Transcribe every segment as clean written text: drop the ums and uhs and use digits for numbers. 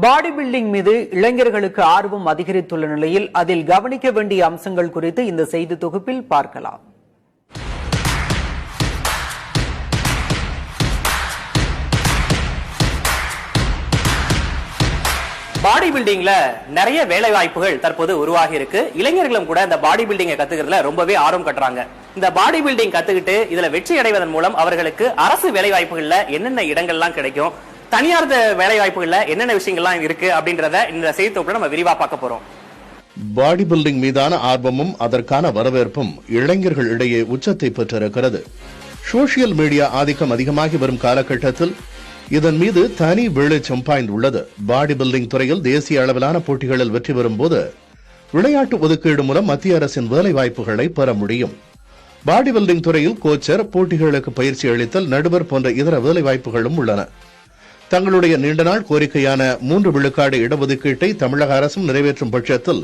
Body building மீது இளைஞர்களுக்கு ஆர்வம் அதிகரித்துள்ள நிலையில் அதில் கவனிக்க வேண்டிய அம்சங்கள் குறித்து இந்த செய்தி தொகுப்பில் பார்க்கலாம். பாடி பில்டிங்ல நிறைய வேலை வாய்ப்புகள் தற்போது உருவாகி இருக்கு. இளைஞர்களும் கூட இந்த பாடி பில்டிங்கை கத்துக்கிறதுல ரொம்பவே ஆர்வம் கட்டுறாங்க. இந்த பாடி பில்டிங் கத்துக்கிட்டு இதுல வெற்றி அடைவதன் மூலம் அவர்களுக்கு அரசு வேலை வாய்ப்புகள்ல என்னென்ன இடங்கள்லாம் கிடைக்கும், தனியார் வேலை வாய்ப்புகள்ல என்னென்ன விஷயங்கள்லாம் இருக்கு அப்படின்றத இந்த செய்தி தொகுப்புல நம்ம விரிவா பார்க்க போறோம். பாடி பில்டிங் மீதான ஆர்வமும் அதற்கான வரவேற்பும் இளைஞர்கள் இடையே உச்சத்தை பெற்றிருக்கிறது. சோசியல் மீடியா ஆதிக்கம் அதிகமாகி வரும் காலகட்டத்தில் இதன் மீது தனி வெளிச்சம் பாய்ந்துள்ளது. பாடி பில்டிங் துறையில் தேசிய அளவிலான போட்டிகளில் வெற்றி பெறும்போது விளையாட்டு ஒதுக்கீடு மூலம் மத்திய அரசின் வேலை வாய்ப்புகளை பெற முடியும். பாடி பில்டிங் துறையில் கோச்சர், போட்டிகளுக்கு பயிற்சி அளித்தல், நடுவர் போன்ற இதர வேலை வாய்ப்புகளும் உள்ளன. தங்களுடைய நீண்ட நாள் கோரிக்கையான 3 விழுக்காடு இடஒதுக்கீட்டை தமிழக அரசும் நிறைவேற்றும் பட்சத்தில்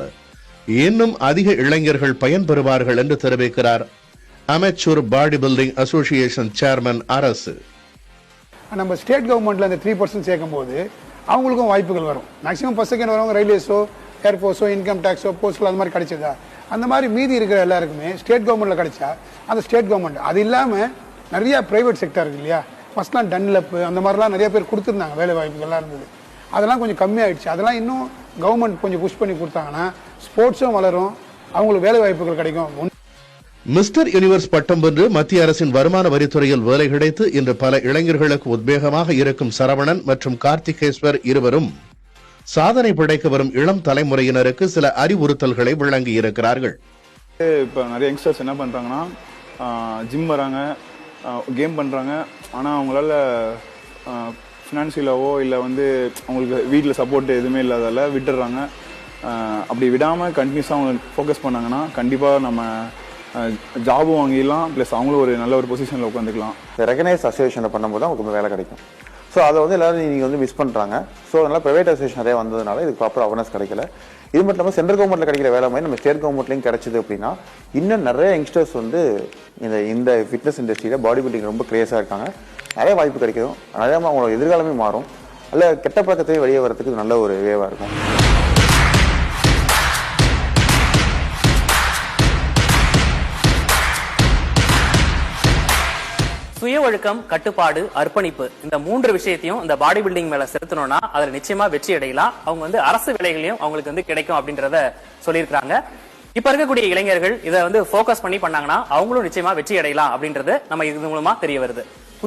இன்னும் அதிக இளைஞர்கள் பயன்பெறுவார்கள் என்று தெரிவிக்கிறார் amateur body building association chairman அரசு. நம்ம ஸ்டேட் கவர்மெண்ட்ல அந்த 3% சேர்க்கும் போது அவங்களுக்கும் வாய்ப்புகள் வரும். மேக்ஸிமம் ஃபர்ஸ்ட் செகண்ட் வரவங்க ரயில்வேஸோ, ஏர்போர்ட்ஸோ, இன்கம் டேக்ஸோ, போஸ்டல் அந்த மாதிரி கிடைச்சதா, அந்த மாதிரி மீதி இருக்கிற எல்லாருக்குமே ஸ்டேட் கவர்மெண்ட்ல கிடைச்சா அந்த ஸ்டேட் கவர்மெண்ட், அது இல்லாம நிறைய பிரைவேட் செக்டர் இருக்கு இல்லையா, ஃபர்ஸ்ட்லாம் டன்லப் அந்த மாதிரிலாம் நிறைய பேர் கொடுத்துருந்தாங்க, வேலை வாய்ப்புகள்லாம் இருந்தது. அதெல்லாம் கொஞ்சம் கம்மியாயிடுச்சு. அதெல்லாம் இன்னும் கவர்மெண்ட் கொஞ்சம் புஷ் பண்ணி கொடுத்தாங்கன்னா ஸ்போர்ட்ஸும் வளரும், அவங்களுக்கு வேலை வாய்ப்புகள் கிடைக்கும். மிஸ்டர் யூனிவர்ஸ் பட்டம் வென்று மத்திய அரசின் வருமான வரித்துறையில் வேலை கிடைத்து இன்று பல இளைஞர்களுக்கு உத்வேகமாக இருக்கும் சரவணன் மற்றும் கார்த்திகேஸ்வர் இருவரும் சாதனை படைக்க வரும் இளம் தலைமுறையினருக்கு சில அறிவுறுத்தல்களை வழங்கி இருக்கிறார்கள். இப்போ நிறைய யங்ஸ்டர்ஸ் என்ன பண்றாங்கன்னா ஜிம் வராங்க, கேம் பண்றாங்க. ஆனால் அவங்களால ஃபினான்ஷியலாவோ இல்லை அவங்களுக்கு வீட்டில் சப்போர்ட் எதுவுமே இல்லாதால விட்டுடுறாங்க. அப்படி விடாமல் கண்டினியூஸாக அவங்க ஃபோக்கஸ் பண்ணாங்கன்னா கண்டிப்பாக நம்ம ஜாபும் வாங்கிடலாம், ப்ளஸ் அவங்களும் ஒரு நல்ல ஒரு பொசிஷனில் உட்காந்துக்கலாம். ரெகனைஸ் அசோசியேஷனை பண்ணும்போது அவங்களுக்கு வேலை கிடைக்கும். ஸோ அதை எல்லாரும் நீங்கள் மிஸ் பண்ணுறாங்க. ஸோ அதனால ப்ரைவேட் அசோசியேஷன் நிறைய வந்ததுனால இதுக்கு ப்ராப்பர் அவேர்னஸ் கிடைக்கல. இது மட்டும் இல்லாமல் சென்ட்ரல் கவர்மெண்ட்டில் கிடைக்கிற வேலை மாதிரி நம்ம ஸ்டேட் கவர்மெண்ட்லையும் கிடைச்சிது அப்படின்னா இன்னும் நிறைய யங்ஸ்டர்ஸ் இந்த ஃபிட்னஸ் இண்டஸ்ட்ரியில் பாடி பில்டிங் ரொம்ப கிரேஸாக இருக்காங்க. நிறைய வாய்ப்பு கிடைக்கும், நிறைய அவங்களோட எதிர்காலமே மாறும். அல்ல கெட்ட பழக்கத்தையும் வெளியே வரதுக்கு நல்ல ஒரு வேவாக இருக்கும். சுய ஒழுக்கம், கட்டுப்பாடு, அர்ப்பணிப்பு, இந்த 3 விஷயத்தையும் இந்த பாடி பில்டிங் மேல செலுத்தணும்னா அதுல நிச்சயமா வெற்றி அடையலாம். அவங்க அரசு வேலைகளையும் அவங்களுக்கு கிடைக்கும் அப்படின்றத சொல்லியிருக்காங்க. இப்ப இருக்கக்கூடிய இளைஞர்கள் இதை ஃபோக்கஸ் பண்ணி பண்ணாங்கன்னா அவங்களும் நிச்சயமா வெற்றி அடையலாம் அப்படின்றது நம்ம இது மூலமா தெரிய வருது.